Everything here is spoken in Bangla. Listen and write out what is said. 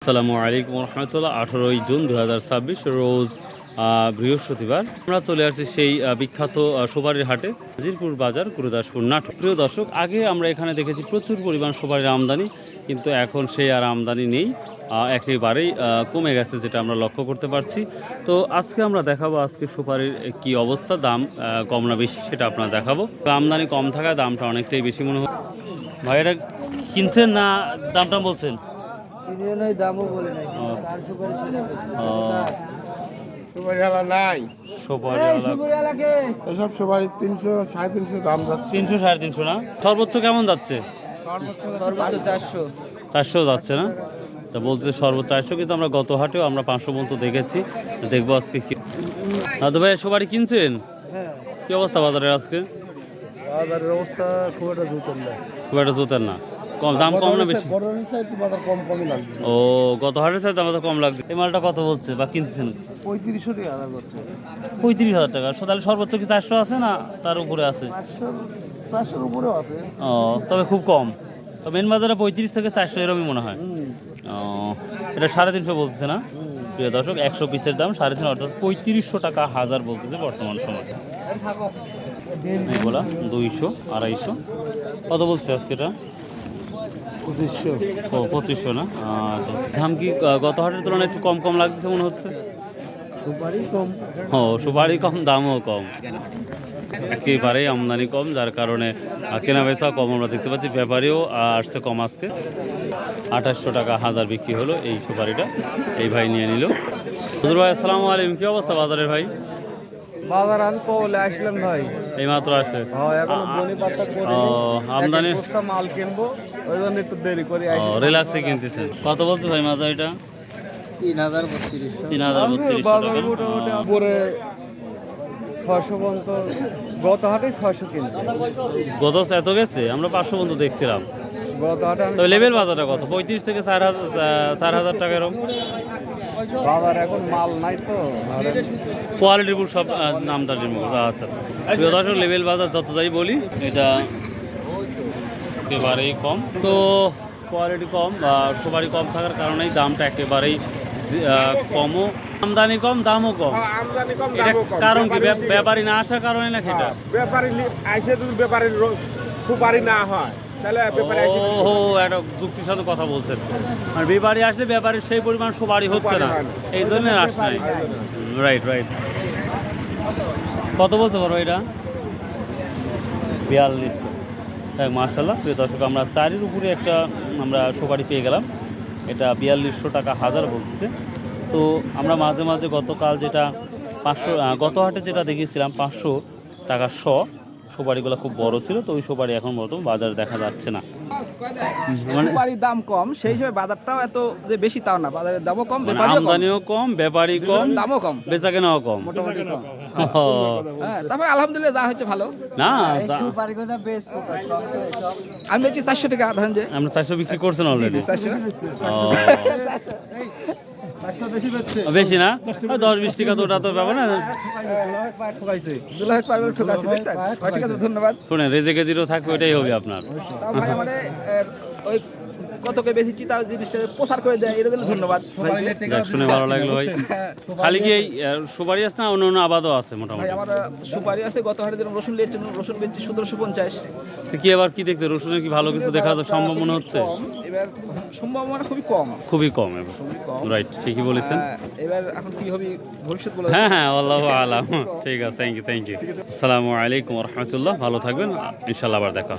আসসালামু আলাইকুম রহমতুল্লাহ। 18 জুন 2026 রোজ বৃহস্পতিবার আমরা চলে আসছি সেই বিখ্যাত সুপারির হাটে, হাজিরপুর বাজার, গুরুদাসপুর, নাটোর। প্রিয় দর্শক, আগে আমরা এখানে দেখেছি প্রচুর পরিমাণ সুপারির আমদানি, কিন্তু এখন সেই আর আমদানি নেই, একেবারেই কমে গেছে, যেটা আমরা লক্ষ্য করতে পারছি। তো আজকে আমরা দেখাবো আজকে সুপারির কি অবস্থা, দাম কম না বেশি সেটা আপনারা দেখাবো। আমদানি কম থাকায় দামটা অনেকটাই বেশি মনে হয়। ভাই এটা কিনছেন না দামটা বলছেন? সুপারি 300 350 দাম যাচ্ছে। 300 350 না? সর্বোচ্চ কেমন যাচ্ছে? 400 যাচ্ছে না? তা বলছে সর্বোচ্চ 400, কিন্তু আমরা গত হাটেও আমরা 500 পর্যন্ত দেখেছি। দেখবো আজকে কি। দাদু ভাই সুপারি কিনছেন? কি অবস্থা বাজারের আজকে? বাজারের অবস্থা খুব একটা জুতের না, কম দাম কম না বেশি? কমই লাগছে। ও, গত হাটের চাইতে আমাদের কম লাগবে। এই মালটা কত বলছে বা কিনছেন? 3500 টাকা হাজার করছে। 35,000 টাকা। তাহলে সর্বোচ্চ কি 400 আছে না তার উপরে আছে? 400 উপরেও আছে। ও, তবে খুব কম। তো মেন বাজারে 35 থেকে 400 এরকমই মনে হয়। ও, এটা 350 বলতেছে না? প্রিয় দর্শক, 100 পিসের দাম 350, অর্থাৎ 3500 টাকা হাজার বলতেছে বর্তমান সময়। এগুলা 200 250 কত বলছে আজকে এটা? 2500। ও, 2500 না? আচ্ছা, দাম কি গত হাটের তুলনায় একটু কম কম লাগতেছে মনে হচ্ছে? সুপারি কম। ও, সুপারি কম, দামও কম, একেবারেই আমদানি কম, যার কারণে কেনা বেচা কম আমরা দেখতে পাচ্ছি। ব্যাপারেও আসছে কম। আজকে 2800 টাকা হাজার বিক্রি হলো এই সুপারিটা, এই ভাই নিয়ে নিল। হুজুর ভাই আসসালামু আলাইকুম, কি অবস্থা বাজারের ভাই? বাজার আমি পৌলে আসলাম ভাই, এই মাত্র আসছে। এখনো বনি পাতা করে আমদানি বস্তা মাল কিনবো, ওই জন্য একটু দেরি করে আসি। রিল্যাক্সে কিনতেছেন। কত বলছে ভাই মাজা এটা? 3032 টাকা। উপরে 600 পর্যন্ত, গত হাটে 600 কিনছে। গত এত গেছে, আমরা 500 পর্যন্ত দেখছিলাম। গত হাটে আমি তো লেভেল বাজারটা কত? 35 থেকে 4,000 টাকা এরকম। বাজার এখন মাল নাই তো, কোয়ালিটির উপর সব নামদারির মতো। আচ্ছা, প্রিয় দর্শক, লেভেল বাজার যত যাই বলি, এটা একেবারেই কম। তো কোয়ালিটি কম বা সুপারি কম থাকার কারণেই দামটা একেবারেই কমও, আমদানি কম দামও কম। আমদানি কম এটা কারণ কি? ব্যাপারী না আসার কারণে নাকি? এটা ব্যাপারী আইসে যদি ব্যাপারী সুপারি না হয় তাহলে ব্যাপারী আইসে। ও, একটা যুক্তির সাথে কথা বলছেন। আর ব্যাপারী আসলে ব্যাপারীর সেই পরিমাণ সুপারি হচ্ছে না, এই জন্য আস নাই। Right right. কত বলতে পারবো এটা? 4200। হ্যাঁ, মার্শাল্লাহ। প্রিয় দর্শক, আমরা 4-এর উপরে একটা আমরা সুপারি পেয়ে গেলাম। এটা 4200 টাকা হাজার বলতেছে। তো আমরা মাঝে মাঝে গতকাল যেটা 500, গত হাটে যেটা দেখিয়েছিলাম 500 টাকা সুপারিগুলো খুব বড় ছিল, তো ওই সুপারি এখন বর্তমান বাজারে দেখা যাচ্ছে না। সুপারির দাম কম, সেই হিসেবে বাজারটাও এত যে বেশি তাও না, বাজারের দামও কম, আমদানিও কম, ব্যাপারী কম, দামও কম, বেচা কেনাও কম, মোটামুটি কম। হ্যাঁ, তারপরে আলহামদুলিল্লাহ যা হচ্ছে ভালো। না, আমি বেচি 400 টাকা, ধরেন যে আমরা 400 বিক্রি করছেন অলরেডি। 400 বেশি না, 10-20 টাকা, তো ওটা তো ব্যাপার না। ঠিক আছে, ধন্যবাদ। শোনেন, রেজেকে জিরো থাকবে, ওইটাই হবে আপনার। তাও ভাই মানে ওই কতকে বেশি তাও জিনিসটা প্রচার করে দেয়, এর জন্য ধন্যবাদ ভাই। শুনে ভালো লাগলো ভাই। খালি কি এই সুপারি আছে না অন্য অন্য আবাদও আছে? ভাই মোটামুটি আমার সুপারি আছে, গত হাটে যেরকম রসুন লিয়েছে, রসুন বেচছি 1750। তো কি এবার কি দেখতে, রসুনের কি ভালো কিছু দেখা সম্ভব মনে হচ্ছে? এবার সম্ভাবনা খুবই কম, খুবই কম এবার। রাইট, ঠিকই বলেছেন। এবার এখন কি হবে ভবিষ্যৎ বলে। হ্যাঁ হ্যাঁ, আল্লাহু আলাম। ঠিক আছে, থ্যাংক ইউ। আসসালামু আলাইকুম রহমতুল্লাহ। ভালো থাকবেন, ইনশাল্লাহ আবার দেখা হবে।